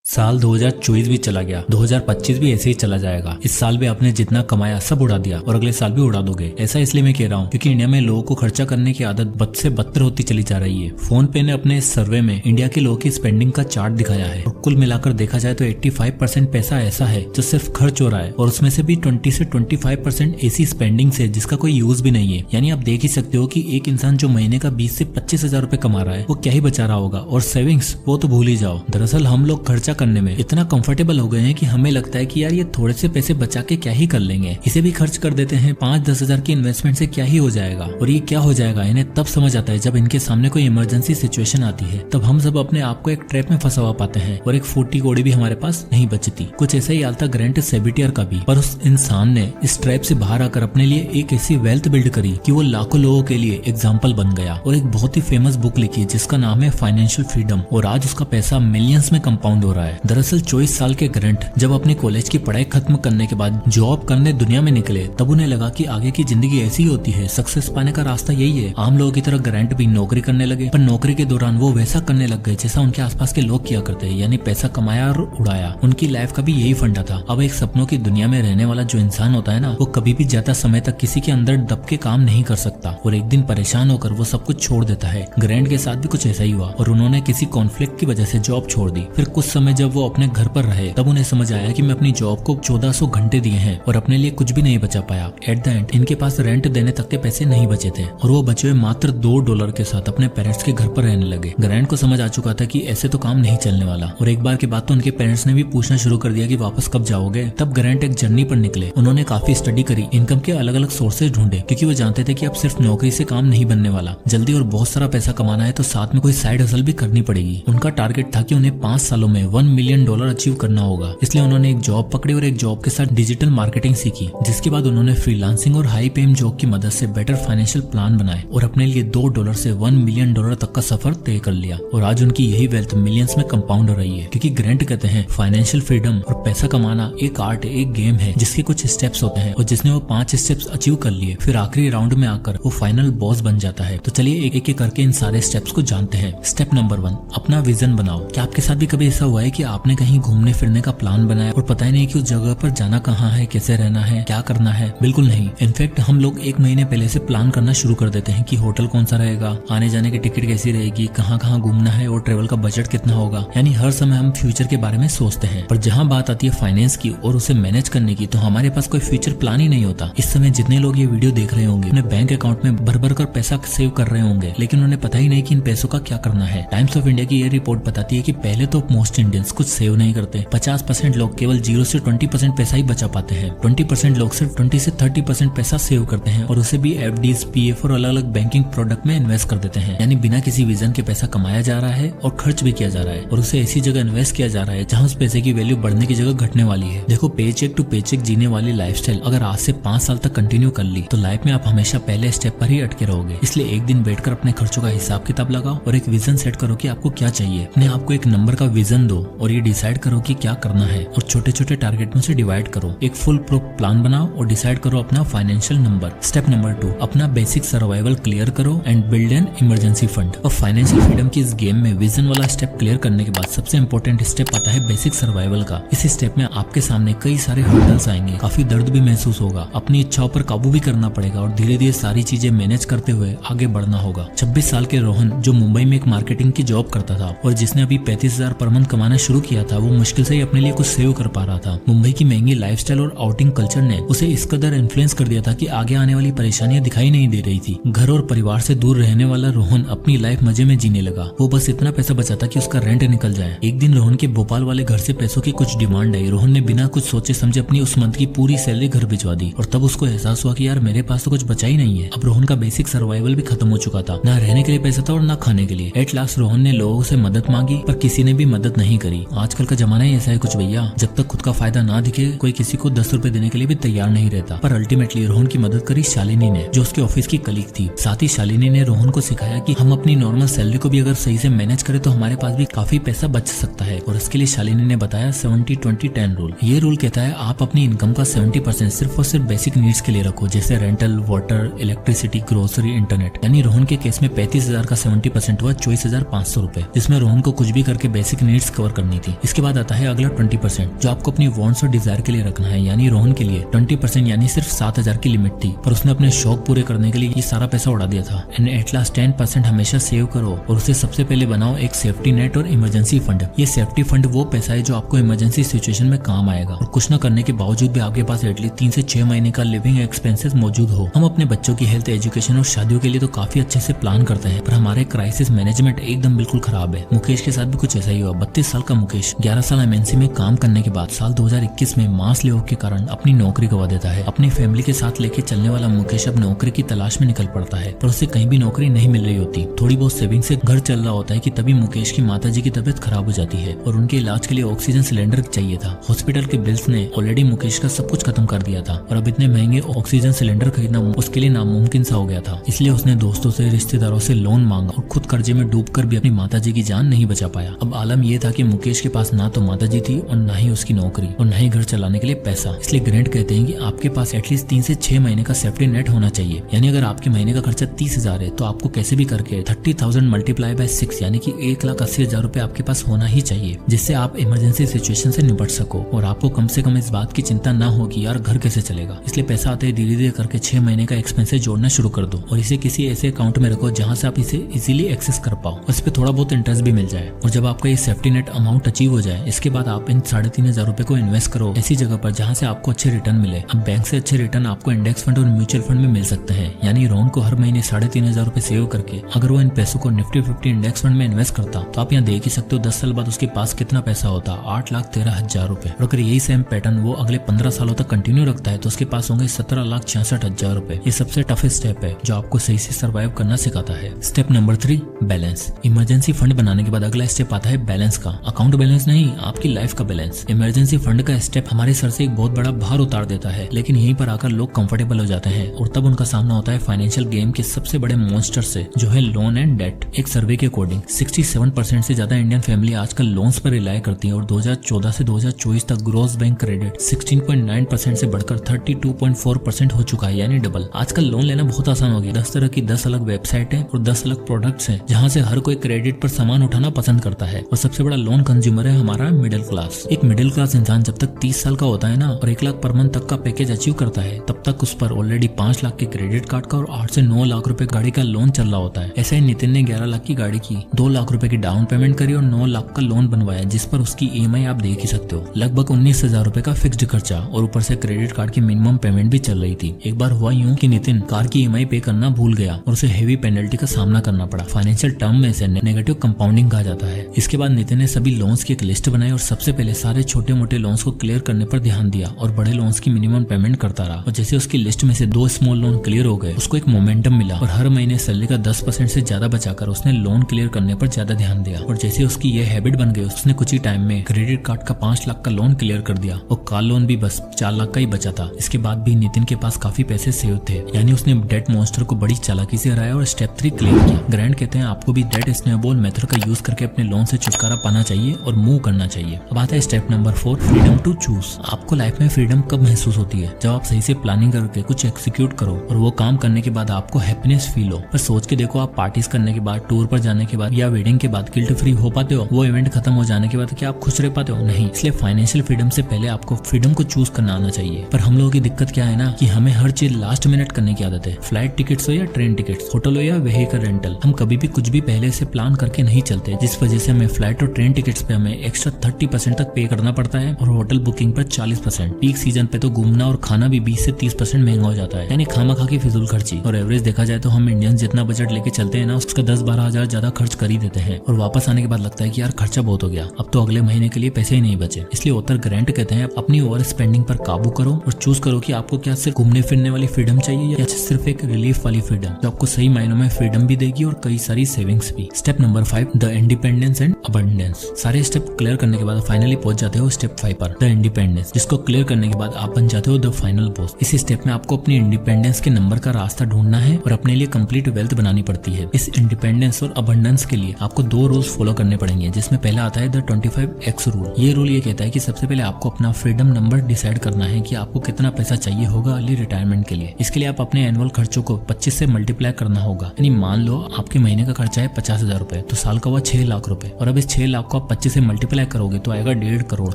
साल 2024 भी चला गया, 2025 भी ऐसे ही चला जाएगा। इस साल भी आपने जितना कमाया सब उड़ा दिया और अगले साल भी उड़ा दोगे। ऐसा इसलिए मैं कह रहा हूँ क्योंकि इंडिया में लोगों को खर्चा करने की आदत बद से बदतर होती चली जा रही है। फोन पे ने अपने इस सर्वे में इंडिया के लोगों की स्पेंडिंग का चार्ट दिखाया है और कुल मिलाकर देखा जाए तो 85% पैसा ऐसा है जो सिर्फ खर्च हो रहा है और उसमें से भी 20 से 25% ऐसी स्पेंडिंग से जिसका कोई यूज भी नहीं है। यानी आप देख ही सकते हो कि एक इंसान जो महीने का 20 से 25 हजार रुपए कमा रहा है वो क्या ही बचा रहा होगा, और सेविंग्स वो तो भूल ही जाओ। दरअसल हम लोग खर्चा करने में इतना कंफर्टेबल हो गए हैं कि हमें लगता है कि यार ये थोड़े से पैसे बचा के क्या ही कर लेंगे, इसे भी खर्च कर देते हैं, 5-10 हजार की इन्वेस्टमेंट से क्या ही हो जाएगा। और ये क्या हो जाएगा इन्हें तब समझ आता है जब इनके सामने कोई इमरजेंसी सिचुएशन आती है। तब हम सब अपने आप को एक ट्रैप में फंसा पाते हैं और एक फूटी कौड़ी भी हमारे पास नहीं बचती। कुछ ऐसा ही हाल था ग्रांट सेबिटियर का भी, पर उस इंसान ने इस ट्रैप से बाहर आकर अपने लिए एक ऐसी वेल्थ बिल्ड करी कि वो लाखों लोगों के लिए एग्जाम्पल बन गया और एक बहुत ही फेमस बुक लिखी जिसका नाम है फाइनेंशियल फ्रीडम, और आज उसका पैसा मिलियंस में कंपाउंड हो रहा है। दरअसल 24 साल के ग्रांट जब अपने कॉलेज की पढ़ाई खत्म करने के बाद जॉब करने दुनिया में निकले तब उन्हें लगा कि आगे की जिंदगी ऐसी ही होती है, सक्सेस पाने का रास्ता यही है। आम लोगों की तरह ग्रांट भी नौकरी करने लगे, पर नौकरी के दौरान वो वैसा करने लग गए जैसा उनके आसपास के लोग किया करते हैं, यानी पैसा कमाया और उड़ाया। उनकी लाइफ का भी यही फंडा था। अब एक सपनों की दुनिया में रहने वाला जो इंसान होता है ना, वो कभी भी ज्यादा समय तक किसी के अंदर दब के काम नहीं कर सकता और एक दिन परेशान होकर वो सब कुछ छोड़ देता है। ग्रांट के साथ भी कुछ ऐसा ही हुआ और उन्होंने किसी कॉन्फ्लिक्ट की वजह से जॉब छोड़ दी। फिर कुछ समय जब वो अपने घर पर रहे तब उन्हें समझ आया कि मैं अपनी जॉब को 1400 घंटे दिए हैं और अपने लिए कुछ भी नहीं बचा पाया। एट द एंड इनके पास रेंट देने तक के पैसे नहीं बचे थे और वो बचे हुए मात्र $2 के साथ अपने पेरेंट्स के घर पर रहने लगे। ग्रांट को समझ आ चुका था कि ऐसे तो काम नहीं चलने वाला और एक बार के बाद तो उनके पेरेंट्स ने भी पूछना शुरू कर दिया कि वापस कब जाओगे। तब ग्रांट एक जर्नी पर निकले। उन्होंने काफी स्टडी करी, इनकम के अलग अलग सोर्सेज ढूंढे क्योंकि वो जानते थे कि अब सिर्फ नौकरी से काम नहीं बनने वाला। जल्दी और बहुत सारा पैसा कमाना है तो साथ में कोई साइड हसल भी करनी पड़ेगी। उनका टारगेट था कि उन्हें 5 सालों में $1 मिलियन अचीव करना होगा। इसलिए उन्होंने एक जॉब पकड़ी और एक जॉब के साथ डिजिटल मार्केटिंग सीखी, जिसके बाद उन्होंने फ्रीलांसिंग और हाई पेइंग जॉब की मदद से बेटर फाइनेंशियल प्लान बनाए और अपने लिए $2 से $1 मिलियन तक का सफर तय कर लिया। और आज उनकी यही वेल्थ मिलियंस में कंपाउंड हो रही है क्योंकि ग्रांट कहते हैं फाइनेंशियल फ्रीडम और पैसा कमाना एक आर्ट, एक गेम है जिसके कुछ स्टेप्स होते हैं और जिसने वो 5 स्टेप्स अचीव कर लिए फिर आखिरी राउंड में आकर वो फाइनल बॉस बन जाता है। तो चलिए एक एक करके इन सारे स्टेप्स को जानते हैं। स्टेप नंबर 1, अपना विजन बनाओ। क्या आपके साथ भी कभी ऐसा हुआ है कि आपने कहीं घूमने फिरने का प्लान बनाया और पता ही नहीं कि उस जगह पर जाना कहाँ है, कैसे रहना है, क्या करना है? बिल्कुल नहीं। इनफैक्ट हम लोग 1 महीने पहले से प्लान करना शुरू कर देते हैं कि होटल कौन सा रहेगा, आने जाने की टिकट कैसी रहेगी, कहाँ कहाँ घूमना है और ट्रेवल का बजट कितना होगा। यानी हर समय हम फ्यूचर के बारे में सोचते हैं, पर जहाँ बात आती है फाइनेंस की और उसे मैनेज करने की तो हमारे पास कोई फ्यूचर प्लान ही नहीं होता। इस समय जितने लोग ये वीडियो देख रहे होंगे अपने बैंक अकाउंट में भर भर कर पैसा सेव कर रहे होंगे, लेकिन उन्हें पता ही नहीं कि इन पैसों का क्या करना है। टाइम्स ऑफ इंडिया की ये रिपोर्ट बताती है कि पहले तो मोस्ट इंडियंस कुछ सेव नहीं करते। 50% लोग केवल 0 से 20% पैसा ही बचा पाते हैं। 20% लोग सिर्फ 20 से 30% पैसा सेव करते हैं और उसे भी FDs, PF और अलग अलग बैंकिंग प्रोडक्ट में इन्वेस्ट कर देते हैं। यानी बिना किसी विजन के पैसा कमाया जा रहा है और खर्च भी किया जा रहा है और उसे ऐसी जगह इन्वेस्ट किया जा रहा है जहाँ उस पैसे की वैल्यू बढ़ने की जगह घटने वाली है। देखो, पेचेक टू पेचेक जीने वाली लाइफस्टाइल अगर आज से 5 साल तक कंटिन्यू कर ली तो लाइफ में आप हमेशा पहले स्टेप पर ही अटके रहोगे। इसलिए एक दिन बैठकर अपने खर्चों का हिसाब किताब लगाओ और एक विजन सेट करो कि आपको क्या चाहिए। अपने आपको एक नंबर का विजन दो और ये डिसाइड करो कि क्या करना है और छोटे छोटे टारगेट में से डिवाइड करो। एक फुल प्रूफ प्लान बनाओ और डिसाइड करो अपना फाइनेंशियल नंबर। स्टेप नंबर 2, अपना बेसिक सर्वाइवल क्लियर करो and build an emergency fund. और फाइनेंशियल फ्रीडम की इस गेम में विजन वाला स्टेप क्लियर करने के बाद सबसे इंपॉर्टेंट स्टेप आता है बेसिक सर्वाइवल का। इस स्टेप में आपके सामने कई सारे हर्डल्स आएंगे, काफी दर्द भी महसूस होगा, अपनी इच्छाओं पर काबू भी करना पड़ेगा और धीरे धीरे सारी चीजें मैनेज करते हुए आगे बढ़ना होगा। 26 साल के रोहन जो मुंबई में एक मार्केटिंग की जॉब करता था और जिसने अभी 35,000 पर मंथ कमाना शुरू किया था, वो मुश्किल से ही अपने लिए कुछ सेव कर पा रहा था। मुंबई की महंगी लाइफस्टाइल और आउटिंग कल्चर ने उसे इस कदर इन्फ्लुएंस कर दिया था कि आगे आने वाली परेशानियां दिखाई नहीं दे रही थी। घर और परिवार से दूर रहने वाला रोहन अपनी लाइफ मजे में जीने लगा। वो बस इतना पैसा बचाता कि उसका रेंट निकल जाए। एक दिन रोहन के भोपाल वाले घर से पैसों की कुछ डिमांड आई। रोहन ने बिना कुछ सोचे समझे अपनी उस मंथ की पूरी सैलरी घर भिजवा दी और तब उसको एहसास हुआ कि यार मेरे पास तो कुछ बचा ही नहीं है। अब रोहन का बेसिक सर्वाइवल भी खत्म हो चुका था, ना रहने के लिए पैसा था और ना खाने के लिए। एट लास्ट रोहन ने लोगों से मदद मांगी पर किसी ने भी मदद नहीं करी। आजकल का जमाना ही ऐसा है कुछ भैया, जब तक खुद का फायदा ना दिखे कोई किसी को 10 रुपए देने के लिए भी तैयार नहीं रहता। पर अल्टीमेटली रोहन की मदद करी शालिनी ने, जो उसके ऑफिस की कलीग थी। साथ ही शालिनी ने रोहन को सिखाया कि हम अपनी नॉर्मल सैलरी को भी अगर सही से मैनेज करें तो हमारे पास भी काफी पैसा बच सकता है। और इसके लिए शालिनी ने बताया 70-20-10 रूल। ये रूल कहता है आप अपनी इनकम का 70% सिर्फ और सिर्फ बेसिक नीड्स के लिए रखो, जैसे rental, water, electricity, grocery, internet. यानी रोहन के केस में 35,000 का 70% हुआ 24,500 रुपए, जिसमें रोहन को कुछ भी करके बेसिक नीड्स कवर करनी थी। इसके बाद आता है अगला 20% जो आपको अपनी वांट्स और डिजायर के लिए रखना है। यानी रोहन के लिए 20% यानी सिर्फ 7,000 की लिमिट थी, पर उसने अपने शौक पूरे करने के लिए ये सारा पैसा उड़ा दिया था। एंड एट लास्ट 10% हमेशा सेव करो और उसे सबसे पहले बनाओ एक सेफ्टी नेट और इमरजेंसी फंड। ये सेफ्टी फंड वो पैसा है जो आपको इमरजेंसी सिचुएशन में काम आएगा और कुछ न करने के बावजूद भी आपके पास एटलीस्ट 3 से 6 महीने का लिविंग एक्सपेंसेस मौजूद हो। हम अपने बच्चों की हेल्थ, एजुकेशन और शादियों के लिए तो काफी अच्छे से प्लान करते हैं, पर हमारे क्राइसिस मैनेजमेंट एकदम बिल्कुल खराब है। मुकेश के साथ भी कुछ ऐसा ही हुआ। 32 साल का मुकेश 11 साल एमएनसी में काम करने के बाद साल 2021 में मास लेऑफ के कारण अपनी नौकरी गवा देता है। अपनी फैमिली के साथ लेके चलने वाला मुकेश अब नौकरी की तलाश में निकल पड़ता है, पर उसे कहीं भी नौकरी नहीं मिल रही होती। थोड़ी बहुत सेविंग से घर चल रहा होता है कि तभी मुकेश की माताजी की तबीयत खराब हो जाती है और उनके इलाज के लिए ऑक्सीजन सिलेंडर चाहिए था। हॉस्पिटल के बिल्स ने ऑलरेडी मुकेश का सब कुछ खत्म कर दिया था और अब इतने महंगे ऑक्सीजन सिलेंडर खरीदना उसके लिए नामुमकिन सा हो गया था। इसलिए उसने दोस्तों से, रिश्तेदारों से लोन मांगा और खुद कर्जे में डूबकर भी अपनी माताजी की जान नहीं बचा पाया। अब आलम यह था कि मुकेश के पास ना तो माताजी थी और ना ही उसकी नौकरी और ना ही घर चलाने के लिए पैसा। इसलिए ग्रैंड कहते हैं कि आपके पास एटलीस्ट 3 से 6 महीने का सेफ्टी नेट होना चाहिए। यानी अगर आपके महीने का खर्चा 30,000 है तो आपको कैसे भी करके 30,000 मल्टीप्लाई बाय 6 यानी कि 1,80,000 रुपए आपके पास होना ही चाहिए, जिससे आप इमरजेंसी सिचुएशन से निपट सको और आपको कम से कम इस बात की चिंता ना हो कि यार घर कैसे चलेगा। इसलिए पैसा आते ही धीरे धीरे करके 6 महीने का एक्सपेंसेस जोड़ना शुरू कर दो और इसे किसी ऐसे अकाउंट में रखो जहां से आप इसे इजीली एक्सेस कर पाओ और इस पे थोड़ा बहुत इंटरेस्ट भी मिल जाए। और जब आपका ये सेफ्टी नेट अमाउंट अचीव हो जाए, इसके बाद आप इन 3,500 रुपए को इन्वेस्ट करो ऐसी जगह पर जहां से आपको अच्छे रिटर्न मिले। अब बैंक से अच्छे रिटर्न आपको इंडेक्स फंड और म्यूचुअल फंड में मिल सकते हैं। यानी रोहन को हर महीने 3,500 रुपए सेव करके अगर वो इन पैसों को निफ्टी 50 इंडेक्स फंड में इन्वेस्ट करता तो आप यहाँ देख ही सकते हो 10 साल बाद उसके पास कितना पैसा होता, 8,13,000 रुपए। और अगर यही सेम पैटर्न वो अगले 15 सालों तक कंटिन्यू रखता है तो उसके पास होंगे 17,66,000 रुपए। ये सबसे टफेस्ट स्टेप है जो आपको सही से सर्वाइव करना सिखाता है। Step number 3, balance. Emergency fund बनाने के बाद अगला स्टेप आता है बैलेंस का। अकाउंट बैलेंस नहीं, आपकी लाइफ का बैलेंस। इमरजेंसी फंड का स्टेप हमारे सर से एक बहुत बड़ा भार उतार देता है, लेकिन यहीं पर आकर लोग कंफर्टेबल हो जाते हैं और तब उनका सामना होता है फाइनेंशियल गेम के सबसे बड़े मॉन्स्टर से, जो है लोन एंड डेट। एक सर्वे के अकॉर्डिंग 67% से ज्यादा इंडियन फैमिली आजकल लोन्स पर रिलाय करती है और 2014 से 2024 तक ग्रॉस बैंक क्रेडिट 16.9% से बढ़कर 32.4% हो चुका है, यानी डबल। आजकल लोन लेना बहुत आसान हो गया। 10 तरह की 10 अलग वेबसाइट है और 10 अलग प्रोडक्ट्स हैं जहां से हर कोई क्रेडिट पर सामान उठाना पसंद करता है और सबसे बड़ा लोन कंज्यूमर है हमारा मिडिल क्लास। एक मिडिल क्लास इंसान जब तक 30 साल का होता है ना और 1 लाख पर मंथ तक का पैकेज अचीव करता है, तब तक उस पर ऑलरेडी 5 लाख के क्रेडिट कार्ड का और 8 से 9 लाख रुपए गाड़ी का लोन चल रहा होता है। ऐसा ही नितिन ने 11 लाख की गाड़ी की, 2 लाख रुपए की डाउन पेमेंट करी और 9 लाख का लोन बनवाया, जिस पर उसकी EMI आप देख ही सकते हो, लगभग 19,000 रुपए का फिक्स्ड खर्चा और ऊपर से क्रेडिट कार्ड की मिनिमम पेमेंट भी चल रही थी। एक बार हुआ यूं कि नितिन कार की EMI पे करना भूल गया और उसे हेवी पेनल्टी का सामना करना पड़ा। फाइनेंशियल टर्म में इसे नेगेटिव कंपाउंडिंग कहा जाता है। इसके बाद नितिन ने सभी लोन्स की एक लिस्ट बनाई और सबसे पहले सारे छोटे मोटे लोन्स को क्लियर करने पर ध्यान दिया और बड़े लोन्स की मिनिमम पेमेंट करता रहा। और जैसे उसकी लिस्ट में से 2 स्मॉल लोन क्लियर हो गए, उसको एक मोमेंटम मिला और हर महीने सैलरी का 10% से ज्यादा बचाकर उसने लोन क्लियर करने पर ज्यादा ध्यान दिया। और जैसे उसकी ये हैबिट बन गई, उसने कुछ ही टाइम में क्रेडिट कार्ड का 5 लाख का लोन क्लियर कर दिया और कार लोन भी बस 4 लाख का ही बचा था। इसके बाद भी नितिन के पास काफी पैसे सेव थे, यानी उसने डेट मॉन्स्टर को बड़ी चालाकी से हराया और स्टेप 3 क्लियर किया। ग्रैंड कहते हैं आपको भी डेट स्नोबॉल मेथड का यूज करके अपने लोन से छुटकारा पाना चाहिए और मूव करना चाहिए। अब आता है step number 4, freedom to choose. आपको लाइफ में फ्रीडम कब महसूस होती है? जब आप सही से प्लानिंग करके कुछ एक्सिक्यूट करो और वो काम करने के बाद आपको हैप्पीनेस फील हो। पर सोच के देखो, आप पार्टीज करने के बाद, टूर पर जाने के बाद या वेडिंग के बाद गिल्ट फ्री हो पाते हो? वो इवेंट खत्म हो जाने के बाद क्या आप खुश रह पाते हो? नहीं। इसलिए फाइनेंशियल फ्रीडम से पहले आपको फ्रीडम को चूज करना आना चाहिए। पर हम लोगों की दिक्कत क्या है ना, कि हमें हर चीज लास्ट मिनट करने की आदत है। फ्लाइट टिकट्स हो या ट्रेन टिकट्स, होटल हो या व्हीकल रेंटल, हम कभी भी कुछ भी पहले से प्लान करके नहीं चलते, जिस वजह से हमें फ्लाइट और ट्रेन टिकट्स पे हमें एक्स्ट्रा 30% तक पे करना पड़ता है और होटल बुकिंग पर 40%। पीक सीजन पे तो घूमना और खाना भी 20 से 30% महंगा हो जाता है, यानी खामा-खा की फिजूल खर्ची। और एवरेज देखा जाए तो हम इंडियंस जितना बजट लेके चलते हैं ना, उसका 10-12 हजार ज्यादा खर्च कर ही देते हैं और वापस आने के बाद लगता है कि यार खर्चा बहुत हो गया, अब तो अगले महीने के लिए पैसे ही नहीं बचे। इसलिए ऑथर ग्रैंट कहते हैं अपनी ओवर स्पेंडिंग पर काबू करो और चूज करो कि आपको क्या सिर्फ घूमने फिरने वाली फ्रीडम चाहिए या सिर्फ एक रिलीफ वाली फ्रीडम, जो आपको सही मायनों में फ्रीडम भी देगी और कई सारी सेविंग्स भी। Step number 5, the independence and abundance. सारे स्टेप क्लियर करने के बाद फाइनली पहुंच जाते हो स्टेप 5 पर, द इंडिपेंडेंस, जिसको क्लियर करने के बाद आप बन जाते हो द फाइनल बॉस। इस स्टेप में आपको अपनी इंडिपेंडेंस के नंबर का रास्ता ढूंढना है और अपने लिए कंप्लीट वेल्थ बनानी पड़ती है। इस इंडिपेंडेंस और अबंडेंस के लिए आपको 2 रूल्स फॉलो करने पड़ेंगे, जिसमें पहला आता है द 25x रूल। ये रूल ये कहता है कि सबसे पहले आपको अपना फ्रीडम नंबर डिसाइड करना है कि आपको कितना पैसा चाहिए होगा अर्ली रिटायरमेंट के लिए। इसके लिए आप अपने एनुअल खर्चों को 25 से मल्टीप्लाई करना होगा। यानी मान लो आपके महीने का खर्चा है 50,000 रुपए, तो साल का हुआ 6 लाख रुपए और अब इस 6 लाख को आप 25 से मल्टीप्लाई करोगे तो आएगा 1.5 करोड़,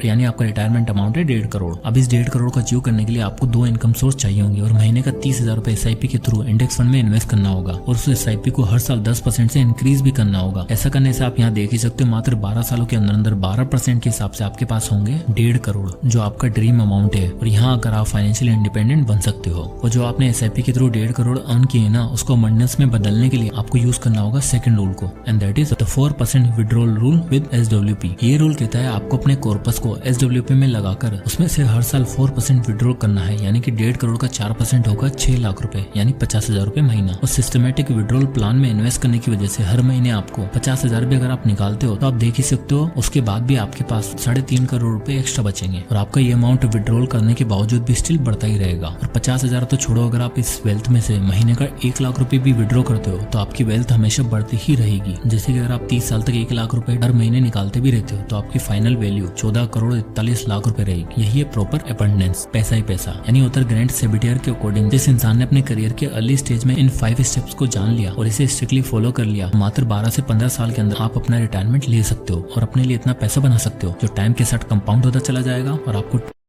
यानी आपका रिटायरमेंट अमाउंट है 1.5 करोड़। अब इस 1.5 करोड़ को अचीव करने के लिए आपको 2 इनकम सोर्स चाहिए होंगे और महीने का 30,000 रुपए SIP के थ्रू इंडेक्स फंड में इन्वेस्ट करना होगा और उस SIP को हर साल 10% से इंक्रीज भी करना होगा। ऐसा करने से आप यहाँ देख ही सकते हो मात्र 12 सालों के अंदर अंदर 12% के हिसाब से आपके पास होंगे 1.5 करोड़, जो आपका ड्रीम अमाउंट है। और यहाँ अगर आप फाइनेंशियली इंडिपेंडेंट बन सकते हो। और जो आपने SIP के थ्रू 1.5 करोड़ अर्न किए ना, उसको अबंडेंस में बदलने के लिए आपको यूज करना होगा सेकंड रूल को, and that is the 4% withdrawal rule with SWP। ये रूल कहता है आपको अपने कॉर्पस को SWP में लगाकर उसमें से हर साल 4% विड्रॉल करना है, यानी कि 1.5 करोड़ का 4% होगा 6 लाख रुपए, यानी 50,000 रुपए महीना। और सिस्टमेटिक विड्रॉल प्लान में इन्वेस्ट करने की वजह से हर महीने आपको 50,000 भी अगर आप निकालते हो तो आप देख ही सकते हो उसके बाद भी आपके पास 3.5 करोड़ रुपए एक्स्ट्रा बचेंगे और आपका ये अमाउंट विड्रॉल करने के बावजूद भी स्टिल बढ़ता ही रहेगा। और 50,000 तो छोड़ो, अगर आप इस वेल्थ में से महीने का 1 लाख रुपए भी विड्रॉ करते हो तो आपकी वेल्थ हमेशा बढ़ती ही रहेगी। जैसे कि अगर आप 30 साल तक 1 लाख रुपए हर महीने निकालते भी रहते हो तो आपकी फाइनल वैल्यू 14 करोड़ 41 लाख रुपए रहेगी। यही है प्रॉपर अबंडेंस, पैसा ही पैसा। यानी उत्तर ग्रैंड सेबिटियर के अकॉर्डिंग जिस इंसान ने अपने करियर के अर्ली स्टेज में इन 5 स्टेप्स को जान लिया और इसे स्ट्रिक्टली फॉलो कर लिया, मात्र 12 से 15 साल के अंदर आप अपना रिटायरमेंट ले सकते हो और अपने लिए इतना पैसा बना सकते हो जो टाइम के साथ कंपाउंड होता चला जाएगा और आपको